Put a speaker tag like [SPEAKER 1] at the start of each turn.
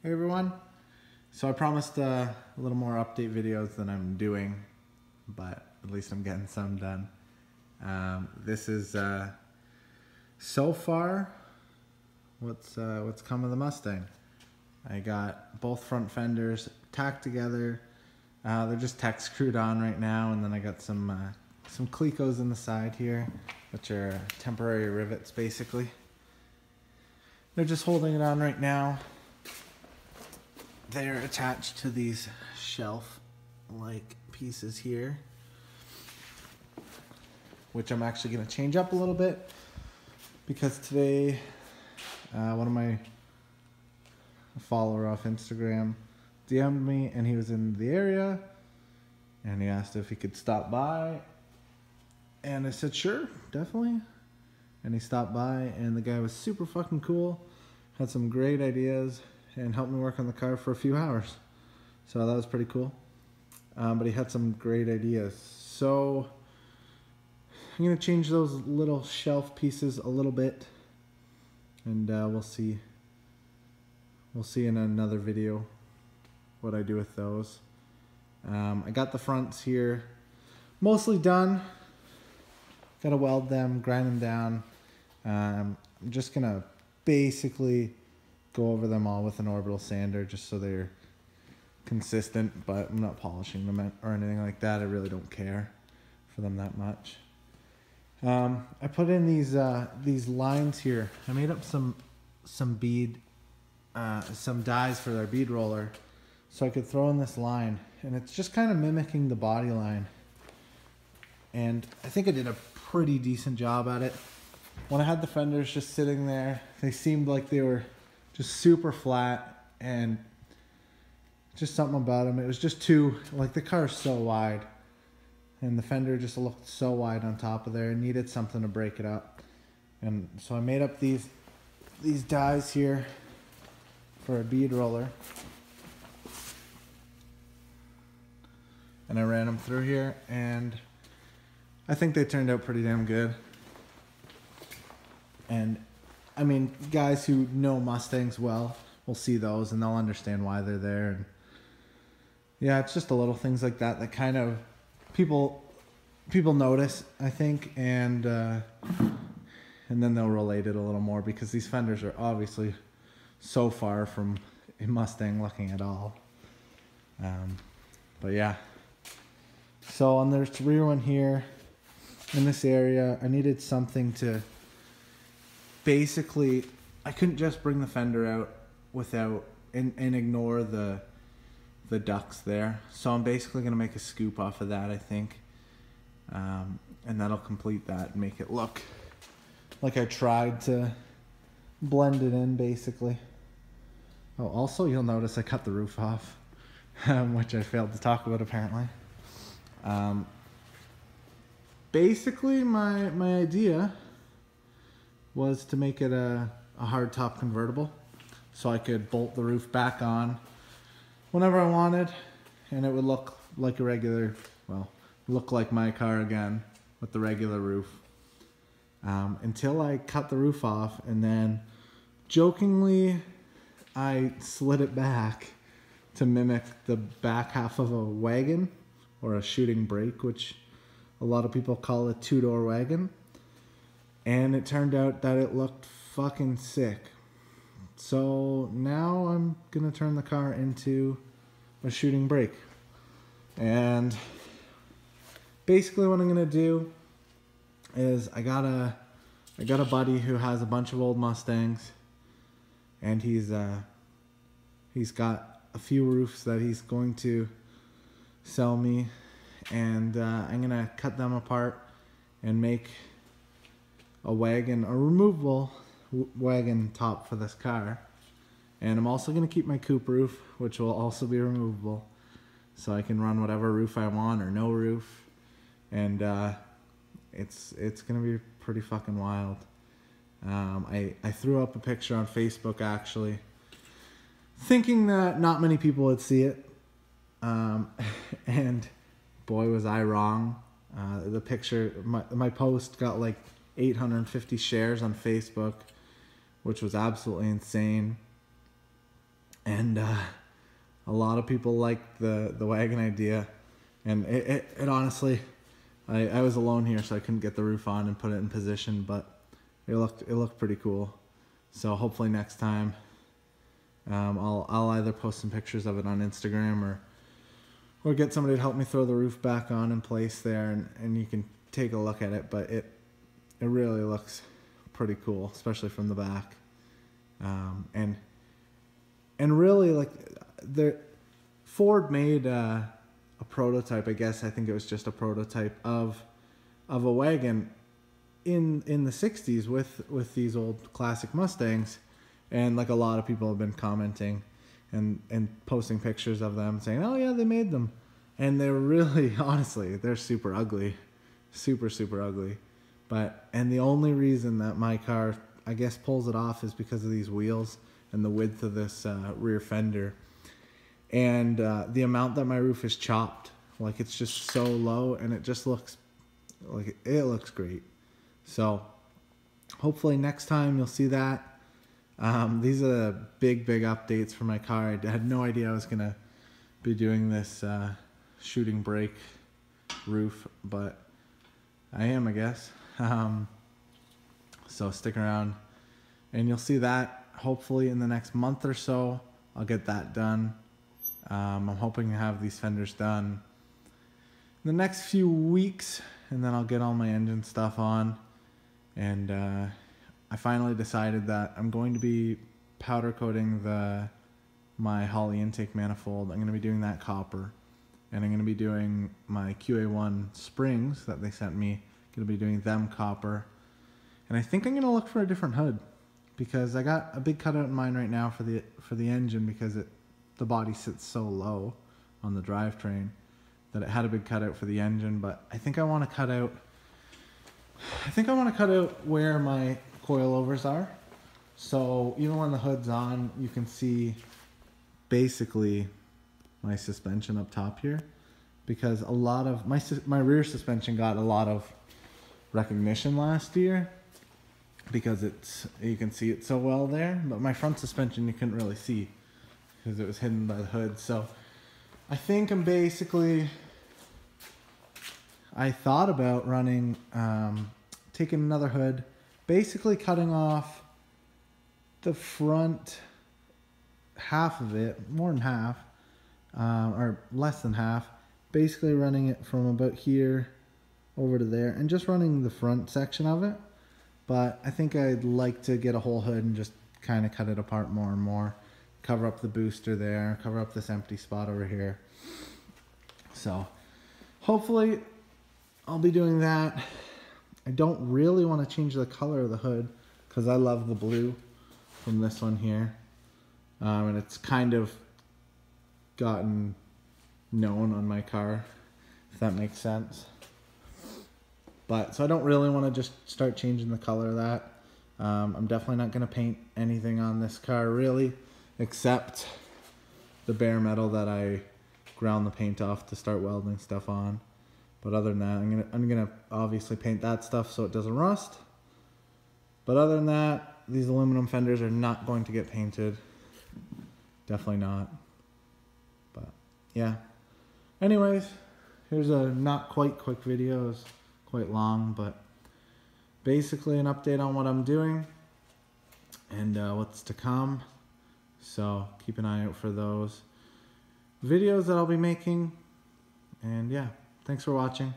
[SPEAKER 1] Hey everyone, so I promised a little more update videos than I'm doing, but at least I'm getting some done. This is so far what's come of the Mustang. I got both front fenders tacked together. They're just tack screwed on right now, and then I got some clecos in the side here, which are temporary rivets basically. They're just holding it on right now. They're attached to these shelf-like pieces here, which I'm actually going to change up a little bit because today one of my follower off Instagram DM'd me, and he was in the area and he asked if he could stop by, and I said sure, definitely. And he stopped by, and the guy was super fucking cool, had some great ideas, and helped me work on the car for a few hours. So that was pretty cool. But he had some great ideas. So I'm gonna change those little shelf pieces a little bit, and we'll see in another video what I do with those. I got the fronts here mostly done. Gotta weld them, grind them down. I'm just gonna basically go over them all with an orbital sander just so they're consistent, but I'm not polishing them or anything like that. I really don't care for them that much. I put in these lines here. I made up some dies for their bead roller so I could throw in this line, and it's just kind of mimicking the body line, and I think I did a pretty decent job at it. When I had the fenders just sitting there, they seemed like they were just super flat, and just something about them. It was just too, like, the car's so wide, and the fender just looked so wide on top of there. It needed something to break it up. And so I made up these dies here for a bead roller, and I ran them through here, and I think they turned out pretty damn good. And I mean, guys who know Mustangs well will see those and they'll understand why they're there. And yeah, it's just the little things like that that kind of people notice, I think, and then they'll relate it a little more because these fenders are obviously so far from a Mustang looking at all. But yeah, so on this rear one here in this area, I needed something to basically, I couldn't just bring the fender out without and ignore the ducts there. So I'm basically going to make a scoop off of that, I think. And that'll complete that and make it look like I tried to blend it in, basically. Oh, also you'll notice I cut the roof off, which I failed to talk about apparently. Basically my idea was to make it a hardtop convertible so I could bolt the roof back on whenever I wanted, and it would look like a regular, well, look like my car again with the regular roof, until I cut the roof off, and then jokingly I slid it back to mimic the back half of a wagon or a shooting brake, which a lot of people call a two-door wagon. And it turned out that it looked fucking sick. So now I'm gonna turn the car into a shooting brake. And basically what I'm gonna do is I got a buddy who has a bunch of old Mustangs, and he's got a few roofs that he's going to sell me, and I'm gonna cut them apart and make a removable wagon top for this car. And I'm also going to keep my coupe roof, which will also be removable, so I can run whatever roof I want or no roof. And it's going to be pretty fucking wild. I threw up a picture on Facebook actually, thinking that not many people would see it, and boy was I wrong. The picture, my post got like 850 shares on Facebook, which was absolutely insane. And a lot of people liked the wagon idea, and it honestly, I was alone here, so I couldn't get the roof on and put it in position, but it looked pretty cool. So hopefully next time, I'll either post some pictures of it on Instagram or get somebody to help me throw the roof back on in place there, and you can take a look at it. But it really looks pretty cool, especially from the back. And really, like, Ford made a prototype. I guess I think it was just a prototype of a wagon in the 60s with these old classic Mustangs, and like a lot of people have been commenting and posting pictures of them saying, oh yeah, they made them, and they're really, honestly, they're super ugly, super ugly. And the only reason that my car, I guess, pulls it off is because of these wheels and the width of this rear fender, and the amount that my roof is chopped. Like, it's just so low, and it just looks like it looks great. So hopefully next time you'll see that. These are big updates for my car. I had no idea I was gonna be doing this shooting brake roof, but I am, I guess. So stick around and you'll see that hopefully in the next month or so. I'll get that done. I'm hoping to have these fenders done in the next few weeks, and then I'll get all my engine stuff on. And I finally decided that I'm going to be powder coating my Holley intake manifold. I'm going to be doing that copper, and I'm going to be doing my QA1 springs that they sent me. Going to be doing them copper, and I think I'm going to look for a different hood, because I got a big cutout in mind right now for the engine, because the body sits so low on the drivetrain that it had a big cutout for the engine. But I think I want to cut out where my coilovers are, so even when the hood's on, you can see basically my suspension up top here, because a lot of my rear suspension got a lot of recognition last year because you can see it so well there, but my front suspension you couldn't really see because it was hidden by the hood. So I think I thought about running, taking another hood, basically cutting off the front half of it, more than half, or less than half, basically running it from about here over to there, and just running the front section of it. But I think I'd like to get a whole hood and just kind of cut it apart more and more, cover up the booster there, cover up this empty spot over here. So hopefully I'll be doing that. I don't really want to change the color of the hood because I love the blue from this one here, and it's kind of gotten known on my car, if that makes sense. But so I don't really want to just start changing the color of that. I'm definitely not going to paint anything on this car really, except the bare metal that I ground the paint off to start welding stuff on. But other than that, I'm gonna obviously paint that stuff so it doesn't rust. But other than that, these aluminum fenders are not going to get painted. Definitely not. But yeah. Anyways, here's a not quite quick video. It's quite long, but basically an update on what I'm doing and what's to come. So keep an eye out for those videos that I'll be making. And yeah, thanks for watching.